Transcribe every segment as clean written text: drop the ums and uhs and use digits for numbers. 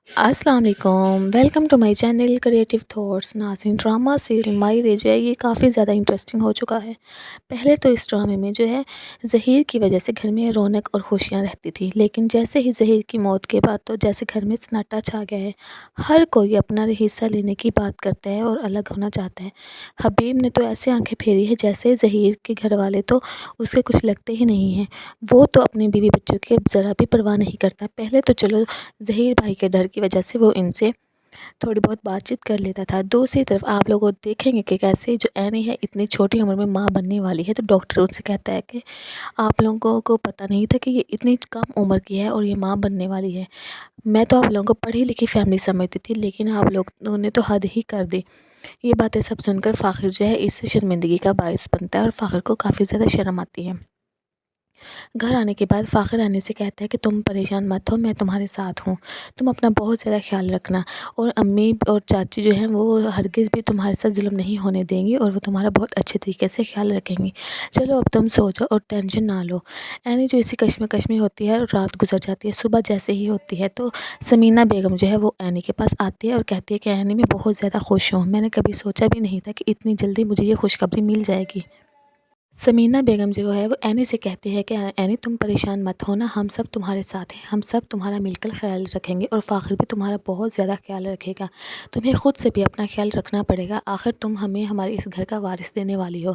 السلام علیکم، welcome to my channel creative thoughts. ناظرین، ڈرامہ سیریل مائی رے جو ہے یہ کافی زیادہ انٹرسٹنگ ہو چکا ہے۔ پہلے تو اس ڈرامے میں جو ہے ظہیر کی وجہ سے گھر میں رونق اور خوشیاں رہتی تھی، لیکن جیسے ہی ظہیر کی موت کے بعد تو جیسے گھر میں سناٹا چھا گیا ہے۔ ہر کوئی اپنا حصہ لینے کی بات کرتا ہے اور الگ ہونا چاہتا ہے۔ حبیب نے تو ایسے آنکھیں پھیری ہے جیسے ظہیر کے گھر والے تو اس کے کچھ لگتے ہی نہیں ہیں۔ وہ تو اپنے بیوی بچوں کی اب ذرا بھی پرواہ نہیں کرتا۔ پہلے تو چلو ظہیر بھائی کے ڈر کی وجہ سے وہ ان سے تھوڑی بہت بات چیت کر لیتا تھا۔ دوسری طرف آپ لوگوں دیکھیں گے کہ کیسے جو اینی ہے اتنی چھوٹی عمر میں ماں بننے والی ہے، تو ڈاکٹر ان سے کہتا ہے کہ آپ لوگوں کو پتہ نہیں تھا کہ یہ اتنی کم عمر کی ہے اور یہ ماں بننے والی ہے۔ میں تو آپ لوگوں کو پڑھی لکھی فیملی سمجھتی تھی، لیکن آپ لوگوں نے تو حد ہی کر دی۔ یہ باتیں سب سن کر فاخر جو ہے اس سے شرمندگی کا باعث بنتا ہے اور فاخر کو کافی زیادہ شرم آتی ہے۔ گھر آنے کے بعد فاخر آنے سے کہتا ہے کہ تم پریشان مت ہو، میں تمہارے ساتھ ہوں، تم اپنا بہت زیادہ خیال رکھنا، اور امی اور چاچی جو ہیں وہ ہرگز بھی تمہارے ساتھ ظلم نہیں ہونے دیں گی اور وہ تمہارا بہت اچھے طریقے سے خیال رکھیں گی۔ چلو اب تم سو جاؤ اور ٹینشن نہ لو۔ اینی جو اسی کشمکش میں ہوتی ہے اور رات گزر جاتی ہے، صبح جیسے ہی ہوتی ہے تو سمینہ بیگم جو ہے وہ اینی کے پاس آتی ہے اور کہتی ہے کہ اینی میں بہت زیادہ خوش ہوں، میں نے کبھی سوچا بھی نہیں تھا کہ اتنی جلدی مجھے یہ خوشخبری مل جائے گی۔ سمینہ بیگم جو ہے وہ اینی سے کہتی ہے کہ اینی تم پریشان مت ہونا، ہم سب تمہارے ساتھ ہیں، ہم سب تمہارا مل کر خیال رکھیں گے اور فاخر بھی تمہارا بہت زیادہ خیال رکھے گا۔ تمہیں خود سے بھی اپنا خیال رکھنا پڑے گا، آخر تم ہمیں ہمارے اس گھر کا وارث دینے والی ہو۔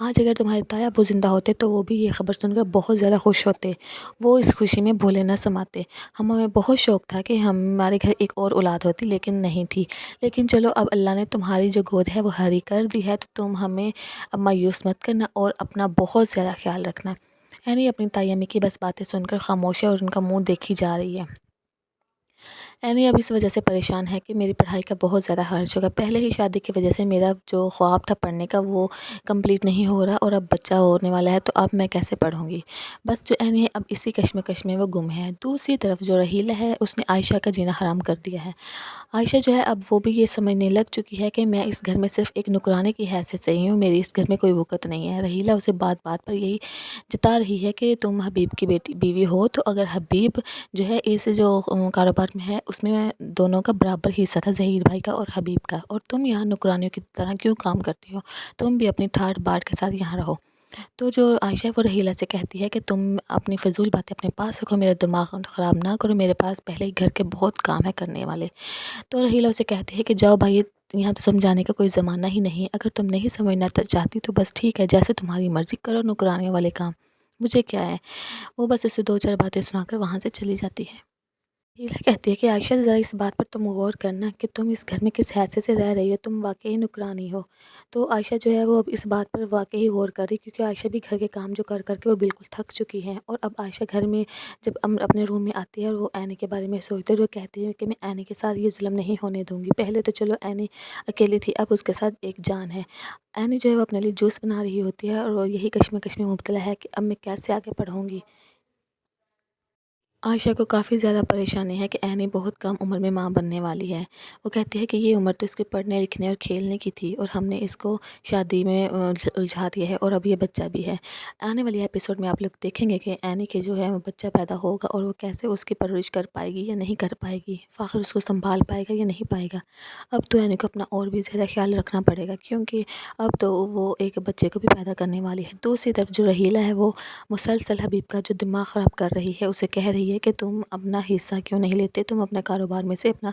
آج اگر تمہارے تایا ابو زندہ ہوتے تو وہ بھی یہ خبر سن کر بہت زیادہ خوش ہوتے، وہ اس خوشی میں بھولے نہ سماتے۔ ہمیں بہت شوق تھا کہ ہمارے گھر ایک اور اولاد ہوتی، لیکن نہیں تھی، لیکن چلو اب اللہ نے تمہاری جو گود ہے وہ ہری کر دی ہے، تو تم ہمیں اب مایوس مت کرنا اور اپنا بہت زیادہ خیال رکھنا۔ یعنی اپنی تائی امی کی بس باتیں سن کر خاموش ہے اور ان کا منہ دیکھی جا رہی ہے۔ اینی اب اس وجہ سے پریشان ہے کہ میری پڑھائی کا بہت زیادہ خرچ ہوگا، پہلے ہی شادی کی وجہ سے میرا جو خواب تھا پڑھنے کا وہ کمپلیٹ نہیں ہو رہا، اور اب بچہ ہونے والا ہے تو اب میں کیسے پڑھوں گی۔ بس جو اینی ہے اب اسی کشمکش میں وہ گم ہے۔ دوسری طرف جو رحیلہ ہے اس نے عائشہ کا جینا حرام کر دیا ہے۔ عائشہ جو ہے اب وہ بھی یہ سمجھنے لگ چکی ہے کہ میں اس گھر میں صرف ایک نکرانے کی حیثیت سے ہی ہوں، میری اس گھر میں کوئی وقت نہیں ہے۔ رحیلہ اسے بات بات پر یہی جتا رہی ہے کہ تم حبیب کی بیوی ہو، تو اگر حبیب جو ہے اس جو کاروبار میں ہے اس میں دونوں کا برابر حصہ تھا، ظہیر بھائی کا اور حبیب کا، اور تم یہاں نکرانیوں کی طرح کیوں کام کرتی ہو، تم بھی اپنی ٹھاٹ باٹ کے ساتھ یہاں رہو۔ تو جو عائشہ ہے وہ رحیلہ سے کہتی ہے کہ تم اپنی فضول باتیں اپنے پاس رکھو، میرا دماغ خراب نہ کرو، میرے پاس پہلے ہی گھر کے بہت کام ہے کرنے والے۔ تو رحیلہ اسے کہتی ہے کہ جاؤ بھائی، یہاں تو سمجھانے کا کوئی زمانہ ہی نہیں ہے، اگر تم نہیں سمجھنا چاہتی تو بس ٹھیک ہے، جیسے تمہاری مرضی، کرو نکرانیوں والے کام، مجھے کیا ہے۔ وہ بس اسے دو چار باتیں سنا کر وہاں سے چلی جاتی ہے۔ ہیلا کہتی ہے کہ عائشہ ذرا اس بات پر تم غور کرنا کہ تم اس گھر میں کس حیثیت سے رہ رہی ہو، تم واقعی نکرانی ہو۔ تو عائشہ جو ہے وہ اب اس بات پر واقعی غور کر رہی، کیونکہ عائشہ بھی گھر کے کام جو کر کر کے وہ بالکل تھک چکی ہے، اور اب عائشہ گھر میں جب اپنے روم میں آتی ہے اور وہ اینی کے بارے میں سوچتے ہوئے کہتی ہے کہ میں اینی کے ساتھ یہ ظلم نہیں ہونے دوں گی۔ پہلے تو چلو اینی اکیلی تھی، اب اس کے ساتھ ایک جان ہے۔ اینی جو ہے وہ اپنے لیے جوس بنا رہی ہوتی ہے اور وہ یہی کشمکش میں مبتلا ہے کہ اب میں کیسے آگے پڑھوں گی۔ عائشہ کو کافی زیادہ پریشانی ہے کہ اینی بہت کم عمر میں ماں بننے والی ہے۔ وہ کہتی ہے کہ یہ عمر تو اس کے پڑھنے لکھنے اور کھیلنے کی تھی، اور ہم نے اس کو شادی میں الجھا دیا ہے، اور اب یہ بچہ بھی ہے۔ آنے والی ایپیسوڈ میں آپ لوگ دیکھیں گے کہ اینی کے جو ہے وہ بچہ پیدا ہوگا اور وہ کیسے اس کی پرورش کر پائے گی یا نہیں کر پائے گی، فاخر اس کو سنبھال پائے گا یا نہیں پائے گا۔ اب تو اینی کو اپنا اور بھی زیادہ خیال رکھنا پڑے گا، کیونکہ اب تو وہ ایک بچے کو بھی پیدا کرنے والی ہے۔ دوسری طرف جو رحیلہ ہے وہ مسلسل حبیب کا جو دماغ خراب کر رہی ہے، اسے کہہ رہی ہے کہ تم اپنا حصہ کیوں نہیں لیتے، تم اپنا کاروبار میں سے اپنا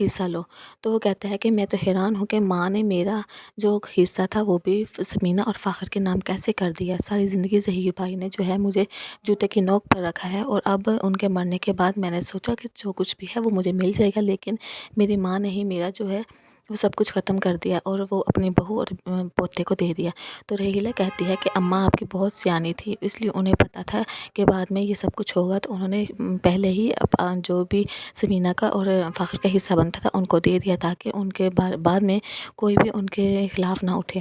حصہ لو۔ تو وہ کہتا ہے کہ میں تو حیران ہوں کہ ماں نے میرا جو حصہ تھا وہ بھی سمینہ اور فاخر کے نام کیسے کر دیا۔ ساری زندگی ظہیر بھائی نے جو ہے مجھے جوتے کی نوک پر رکھا ہے، اور اب ان کے مرنے کے بعد میں نے سوچا کہ جو کچھ بھی ہے وہ مجھے مل جائے گا، لیکن میری ماں نے ہی میرا جو ہے وہ سب کچھ ختم کر دیا اور وہ اپنی بہو اور پوتے کو دے دیا۔ تو رحیلہ کہتی ہے کہ اماں آپ کی بہت سیانی تھی، اس لیے انہیں پتہ تھا کہ بعد میں یہ سب کچھ ہوگا، تو انہوں نے پہلے ہی جو بھی سمینہ کا اور فاخر کا حصہ بنتا تھا ان کو دے دیا، تاکہ ان کے بعد میں کوئی بھی ان کے خلاف نہ اٹھے۔